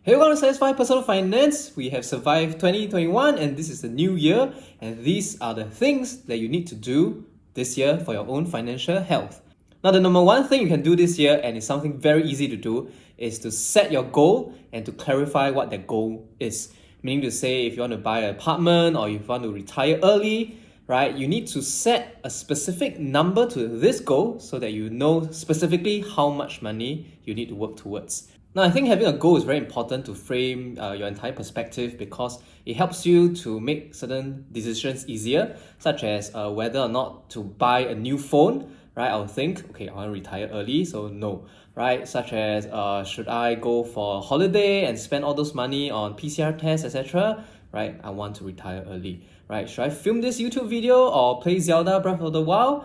Hey, welcome to Satisfy Personal Finance. We have survived 2021 and this is the new year, and these are the things that you need to do this year for your own financial health. Now, the number one thing you can do this year, and it's something very easy to do, is to set your goal and to clarify what that goal is. Meaning to say, if you want to buy an apartment or if you want to retire early, right, you need to set a specific number to this goal so that you know specifically how much money you need to work towards. Now, I think having a goal is very important to frame your entire perspective because it helps you to make certain decisions easier, such as whether or not to buy a new phone, right? I'll think, okay, I want to retire early, so no, right? Such as should I go for a holiday and spend all those money on PCR tests, etc., right? I want to retire early, right? Should I film this YouTube video or play Zelda Breath of the Wild?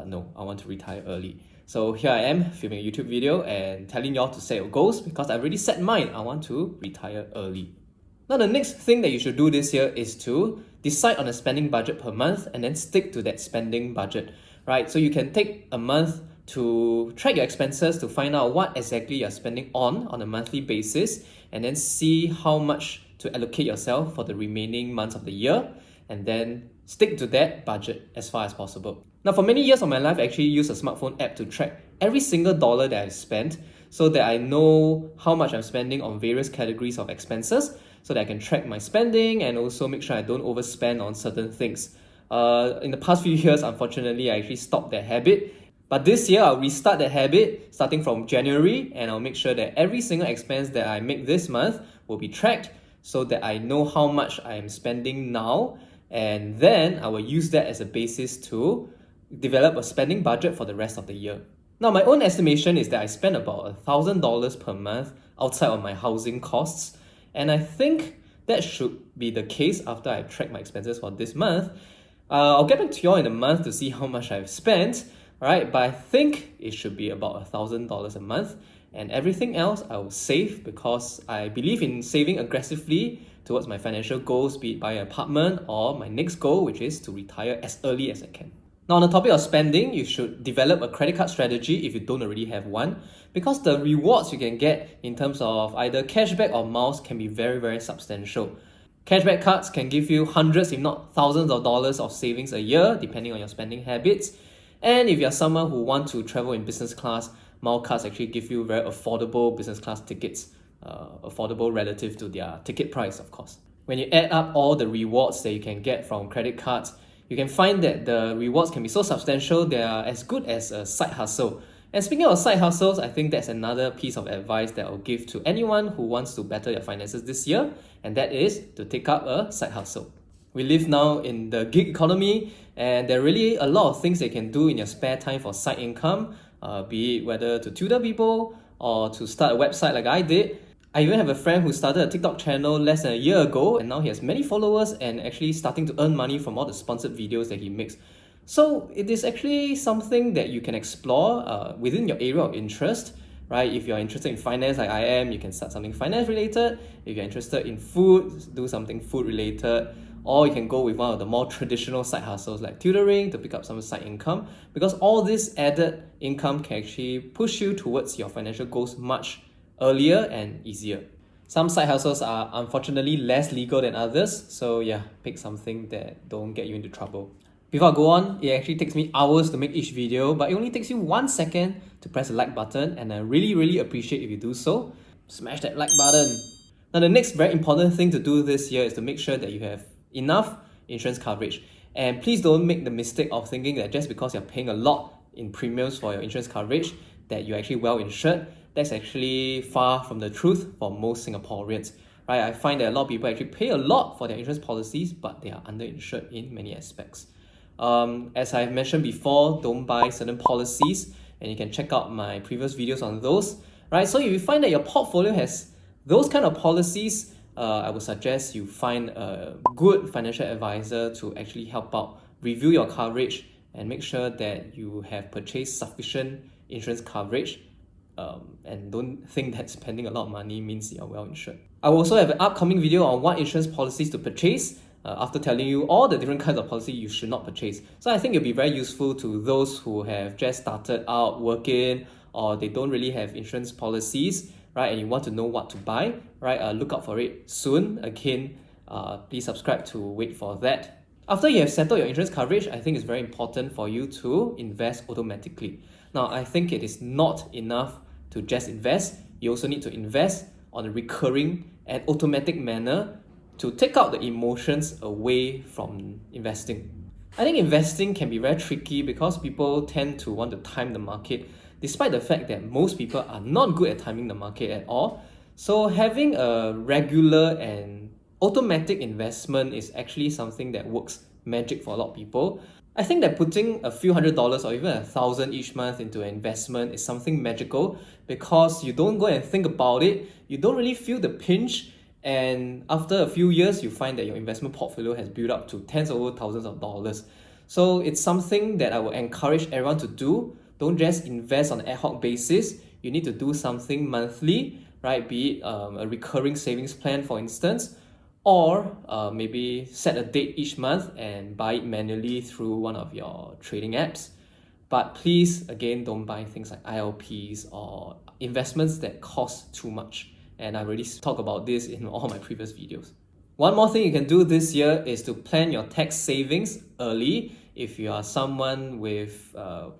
No, I want to retire early. So here I am filming a YouTube video and telling y'all to set your goals because I've already set mine. I want to retire early. Now, the next thing that you should do this year is to decide on a spending budget per month and then stick to that spending budget, right? So you can take a month to track your expenses to find out what exactly you're spending on a monthly basis and then see how much to allocate yourself for the remaining months of the year and then stick to that budget as far as possible. Now, for many years of my life, I actually use a smartphone app to track every single dollar that I've spent so that I know how much I'm spending on various categories of expenses so that I can track my spending and also make sure I don't overspend on certain things. In the past few years, unfortunately, I actually stopped that habit. But this year, I'll restart that habit starting from January and I'll make sure that every single expense that I make this month will be tracked so that I know how much I am spending now, and then I will use that as a basis to develop a spending budget for the rest of the year. Now, my own estimation is that I spend about $1,000 per month outside of my housing costs, and I think that should be the case after I track my expenses for this month. I'll get back to you all in a month to see how much I've spent, right? But I think it should be about $1,000 a month, and everything else I will save because I believe in saving aggressively towards my financial goals, be it buying an apartment or my next goal, which is to retire as early as I can. Now, on the topic of spending, you should develop a credit card strategy if you don't already have one, because the rewards you can get in terms of either cashback or miles can be very, very substantial. Cashback cards can give you hundreds, if not thousands of dollars of savings a year, depending on your spending habits. And if you're someone who wants to travel in business class, mile cards actually give you very affordable business class tickets, affordable relative to their ticket price, of course. When you add up all the rewards that you can get from credit cards, you can find that the rewards can be so substantial they are as good as a side hustle. And speaking of side hustles, I think that's another piece of advice that I'll give to anyone who wants to better their finances this year, and that is to take up a side hustle. We live now in the gig economy, and there are really a lot of things that you can do in your spare time for side income, be it whether to tutor people or to start a website like I did. I even have a friend who started a TikTok channel less than a year ago, and now he has many followers and actually starting to earn money from all the sponsored videos that he makes. So it is actually something that you can explore within your area of interest, right? If you're interested in finance like I am, you can start something finance related. If you're interested in food, do something food related. Or you can go with one of the more traditional side hustles like tutoring to pick up some side income, because all this added income can actually push you towards your financial goals much earlier and easier. Some side hustles are unfortunately less legal than others, so yeah, pick something that don't get you into trouble. Before I go on, it actually takes me hours to make each video, but it only takes you 1 second to press the like button, and I really appreciate if you do so. Smash that like button. Now, the next very important thing to do this year is to make sure that you have enough insurance coverage. And please don't make the mistake of thinking that just because you're paying a lot in premiums for your insurance coverage, that you're actually well insured. That's actually far from the truth for most Singaporeans, right? I find that a lot of people actually pay a lot for their insurance policies, but they are underinsured in many aspects. As I've mentioned before, don't buy certain policies, and you can check out my previous videos on those, right? So if you find that your portfolio has those kind of policies, I would suggest you find a good financial advisor to actually help out, review your coverage, and make sure that you have purchased sufficient insurance coverage, and don't think that spending a lot of money means you're well insured. I will also have an upcoming video on what insurance policies to purchase after telling you all the different kinds of policy you should not purchase. So I think it'll be very useful to those who have just started out working or they don't really have insurance policies. right, and you want to know what to buy, right, look out for it soon. Again, please subscribe to wait for that. After you have settled your insurance coverage, I think it's very important for you to invest automatically. Now, I think it is not enough to just invest. You also need to invest on a recurring and automatic manner to take out the emotions away from investing. I think investing can be very tricky because people tend to want to time the market, despite the fact that most people are not good at timing the market at all. So having a regular and automatic investment is actually something that works magic for a lot of people. I think that putting a few $100s or even 1,000 each month into an investment is something magical because you don't go and think about it, you don't really feel the pinch, and after a few years, you find that your investment portfolio has built up to tens over thousands of dollars. So it's something that I would encourage everyone to do. Don't just invest on an ad hoc basis. You need to do something monthly, right? Be it a recurring savings plan, for instance, or maybe set a date each month and buy it manually through one of your trading apps. But please, again, don't buy things like ILPs or investments that cost too much. And I already talked about this in all my previous videos. One more thing you can do this year is to plan your tax savings early if you are someone with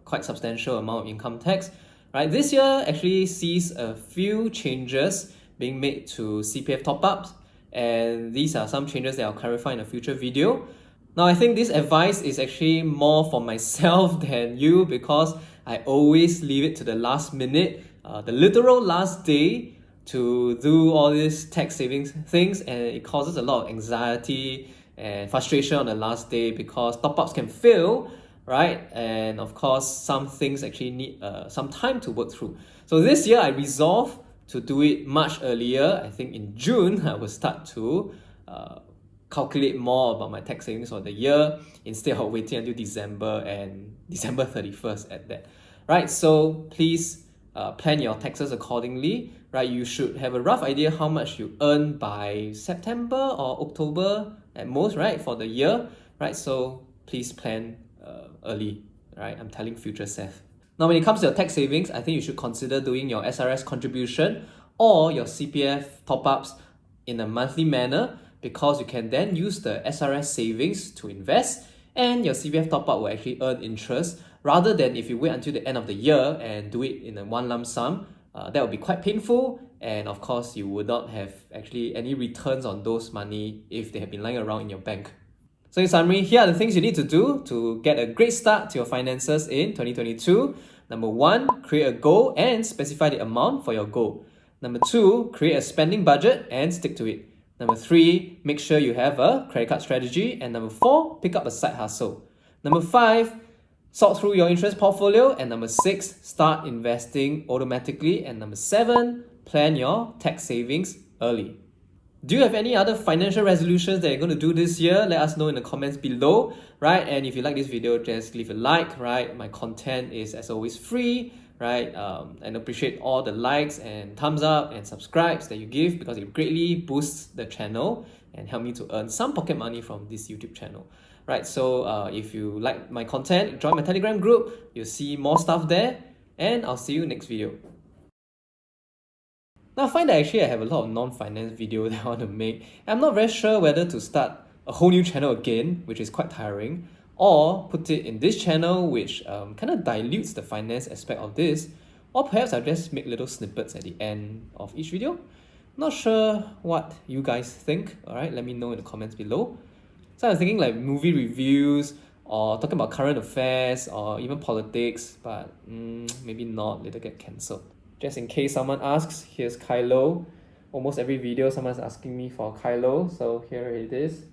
quite substantial amount of income tax. Right, this year actually sees a few changes being made to CPF top-ups, and these are some changes that I'll clarify in a future video. Now, I think this advice is actually more for myself than you because I always leave it to the last minute, the literal last day, to do all these tax savings things, and it causes a lot of anxiety and frustration on the last day because top-ups can fail, right? And of course, some things actually need some time to work through. So this year, I resolved to do it much earlier. I think in June, I will start to calculate more about my tax savings for the year instead of waiting until December and December 31st at that, right? So please plan your taxes accordingly, right? You should have a rough idea how much you earn by September or October at most, right, for the year, right? So please plan early, right? I'm telling future Seth. Now, when it comes to your tax savings, I think you should consider doing your SRS contribution or your CPF top-ups in a monthly manner because you can then use the SRS savings to invest and your CPF top-up will actually earn interest rather than if you wait until the end of the year and do it in a one lump sum. That would be quite painful, and of course you would not have actually any returns on those money if they have been lying around in your bank. So in summary, here are the things you need to do to get a great start to your finances in 2022. Number 1, create a goal and specify the amount for your goal. Number 2, create a spending budget and stick to it. Number 3, make sure you have a credit card strategy. And number 4, pick up a side hustle. Number 5, sort through your insurance portfolio. And number 6, start investing automatically. And number 7, plan your tax savings early. Do you have any other financial resolutions that you're going to do this year? Let us know in the comments below, right? And if you like this video, just leave a like, right? My content is, as always, free, right? And appreciate all the likes and thumbs up and subscribes that you give because it greatly boosts the channel and help me to earn some pocket money from this YouTube channel, right? So if you like my content, join my Telegram group. You'll see more stuff there, and I'll see you next video. Now I find that actually I have a lot of non-finance videos that I want to make. I'm not very sure whether to start a whole new channel again, which is quite tiring, or put it in this channel, which kind of dilutes the finance aspect of this, or perhaps I'll just make little snippets at the end of each video. Not sure what you guys think, alright? Let me know in the comments below. So I was thinking like movie reviews, or talking about current affairs, or even politics, but maybe not, later get cancelled. Just in case someone asks, here's Kylo. Almost every video someone's asking me for Kylo, so here it is.